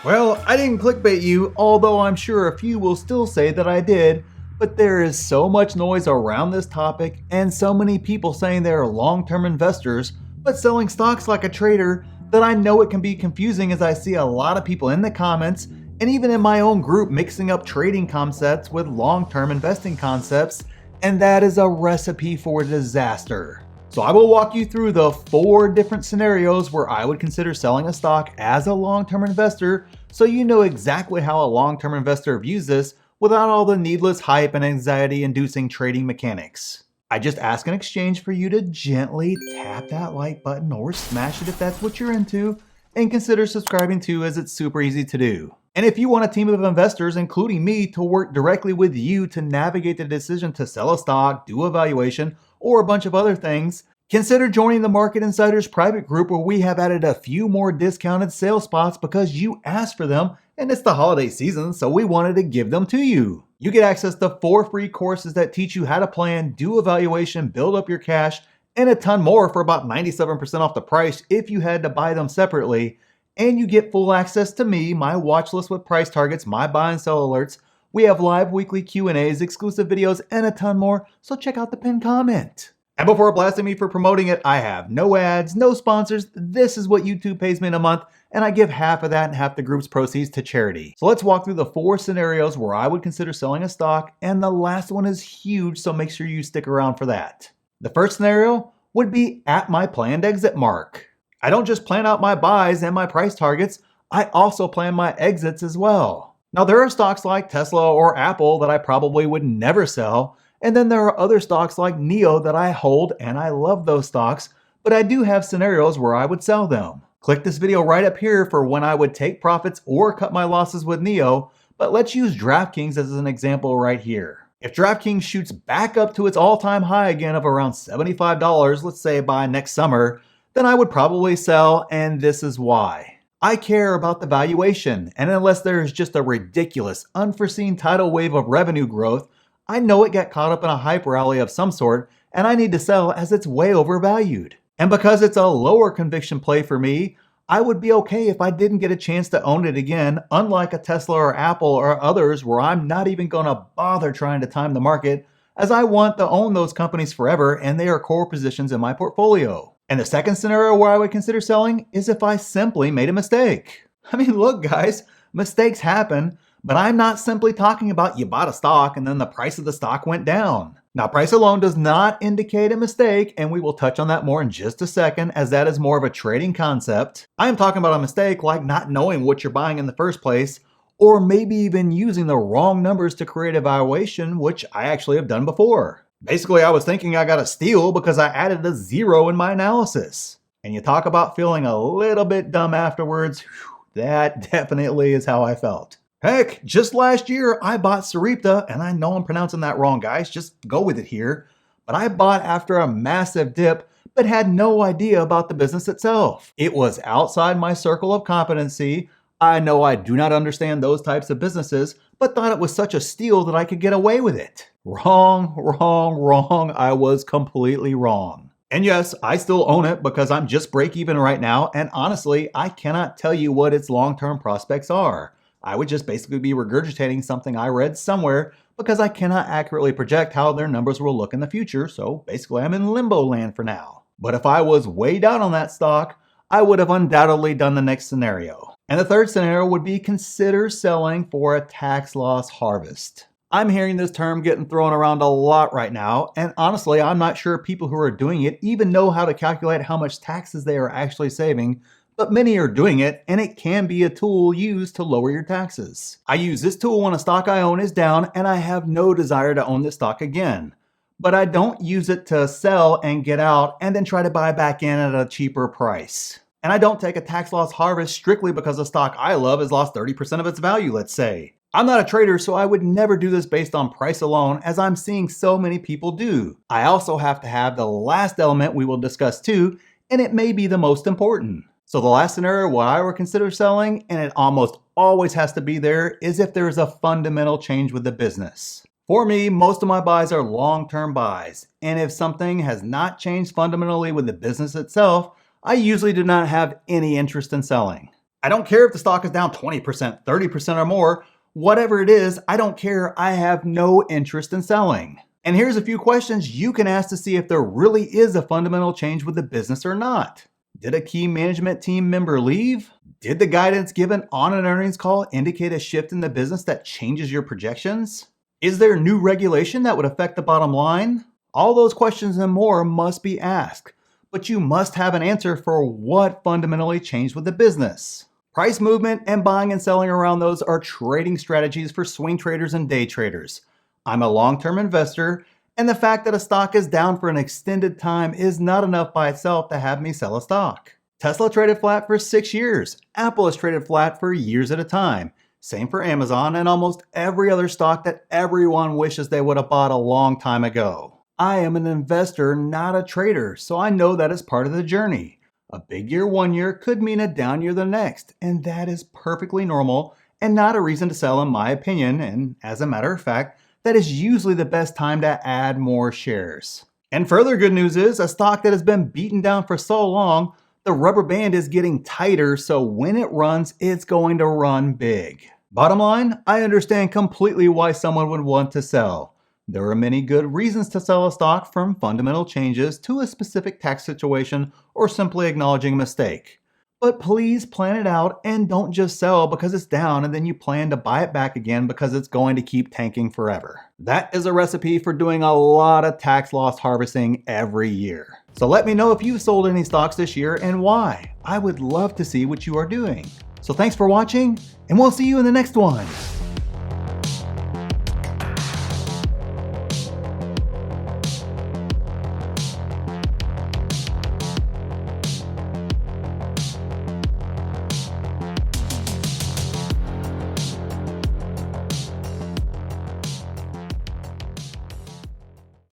Well, I didn't clickbait you, although I'm sure a few will still say that I did, but there is so much noise around this topic and so many people saying they are long-term investors, but selling stocks like a trader that I know it can be confusing as I see a lot of people in the comments and even in my own group mixing up trading concepts with long-term investing concepts, and that is a recipe for disaster. So I will walk you through the 4 different scenarios where I would consider selling a stock as a long-term investor so you know exactly how a long-term investor views this without all the needless hype and anxiety-inducing trading mechanics. I just ask in exchange for you to gently tap that like button or smash it if that's what you're into, and consider subscribing too, as it's super easy to do. And if you want a team of investors, including me, to work directly with you to navigate the decision to sell a stock, do a valuation, or a bunch of other things, consider joining the Market Insiders private group, where we have added a few more discounted sales spots because you asked for them, and it's the holiday season, so we wanted to give them to you. You get access to 4 free courses that teach you how to plan, do a valuation, build up your cash, and a ton more for about 97% off the price if you had to buy them separately. And you get full access to me, my watch list with price targets, my buy and sell alerts. We have live weekly Q&As, exclusive videos, and a ton more, so check out the pinned comment. And before blasting me for promoting it, I have no ads, no sponsors. This is what YouTube pays me in a month, and I give half of that and half the group's proceeds to charity. So let's walk through the 4 scenarios where I would consider selling a stock, and the last one is huge, so make sure you stick around for that. The first scenario would be at my planned exit mark. I don't just plan out my buys and my price targets, I also plan my exits as well. Now, there are stocks like Tesla or Apple that I probably would never sell, and then there are other stocks like NIO that I hold, and I love those stocks, but I do have scenarios where I would sell them. Click this video right up here for when I would take profits or cut my losses with NIO, but let's use DraftKings as an example right here. If DraftKings shoots back up to its all-time high again of around $75, let's say by next summer, then I would probably sell, and this is why. I care about the valuation, and unless there is just a ridiculous, unforeseen tidal wave of revenue growth, I know it got caught up in a hype rally of some sort, and I need to sell as it's way overvalued. And because it's a lower conviction play for me, I would be okay if I didn't get a chance to own it again, unlike a Tesla or Apple or others where I'm not even going to bother trying to time the market, as I want to own those companies forever and they are core positions in my portfolio. And the second scenario where I would consider selling is if I simply made a mistake. I mean, look guys, mistakes happen, but I'm not simply talking about you bought a stock and then the price of the stock went down. Now, price alone does not indicate a mistake, and we will touch on that more in just a second, as that is more of a trading concept. I am talking about a mistake like not knowing what you're buying in the first place, or maybe even using the wrong numbers to create a valuation, which I actually have done before. Basically, I was thinking I got a steal because I added a 0 in my analysis. And you talk about feeling a little bit dumb afterwards, that definitely is how I felt. Heck, just last year I bought Sarepta, and I know I'm pronouncing that wrong guys, just go with it here. But I bought after a massive dip, but had no idea about the business itself. It was outside my circle of competency. I know I do not understand those types of businesses, but thought it was such a steal that I could get away with it. Wrong, wrong, wrong. I was completely wrong. And yes, I still own it because I'm just break even right now, and honestly, I cannot tell you what its long-term prospects are. I would just basically be regurgitating something I read somewhere because I cannot accurately project how their numbers will look in the future, so basically I'm in limbo land for now. But if I was way down on that stock, I would have undoubtedly done the next scenario. And the third scenario would be consider selling for a tax loss harvest. I'm hearing this term getting thrown around a lot right now, and honestly, I'm not sure people who are doing it even know how to calculate how much taxes they are actually saving, but many are doing it, and it can be a tool used to lower your taxes. I use this tool when a stock I own is down, and I have no desire to own this stock again. But I don't use it to sell and get out and then try to buy back in at a cheaper price. And I don't take a tax loss harvest strictly because a stock I love has lost 30% of its value, let's say. I'm not a trader, so I would never do this based on price alone, as I'm seeing so many people do. I also have to have the last element we will discuss too, and it may be the most important. So the last scenario where I would consider selling, and it almost always has to be there, is if there is a fundamental change with the business. For me, most of my buys are long-term buys, and if something has not changed fundamentally with the business itself, I usually do not have any interest in selling. I don't care if the stock is down 20%, 30% or more. Whatever it is, I don't care. I have no interest in selling. And here's a few questions you can ask to see if there really is a fundamental change with the business or not. Did a key management team member leave? Did the guidance given on an earnings call indicate a shift in the business that changes your projections? Is there new regulation that would affect the bottom line? All those questions and more must be asked, but you must have an answer for what fundamentally changed with the business. Price movement and buying and selling around those are trading strategies for swing traders and day traders. I'm a long-term investor, and the fact that a stock is down for an extended time is not enough by itself to have me sell a stock. Tesla traded flat for 6 years. Apple has traded flat for years at a time. Same for Amazon and almost every other stock that everyone wishes they would have bought a long time ago. I am an investor, not a trader, so I know that is part of the journey. A big year one year could mean a down year the next, and that is perfectly normal and not a reason to sell in my opinion, and as a matter of fact, that is usually the best time to add more shares. And further good news is, a stock that has been beaten down for so long, the rubber band is getting tighter, so when it runs, it's going to run big. Bottom line, I understand completely why someone would want to sell. There are many good reasons to sell a stock, from fundamental changes to a specific tax situation or simply acknowledging a mistake. But please plan it out and don't just sell because it's down and then you plan to buy it back again because it's going to keep tanking forever. That is a recipe for doing a lot of tax loss harvesting every year. So let me know if you've sold any stocks this year and why. I would love to see what you are doing. So thanks for watching, and we'll see you in the next one.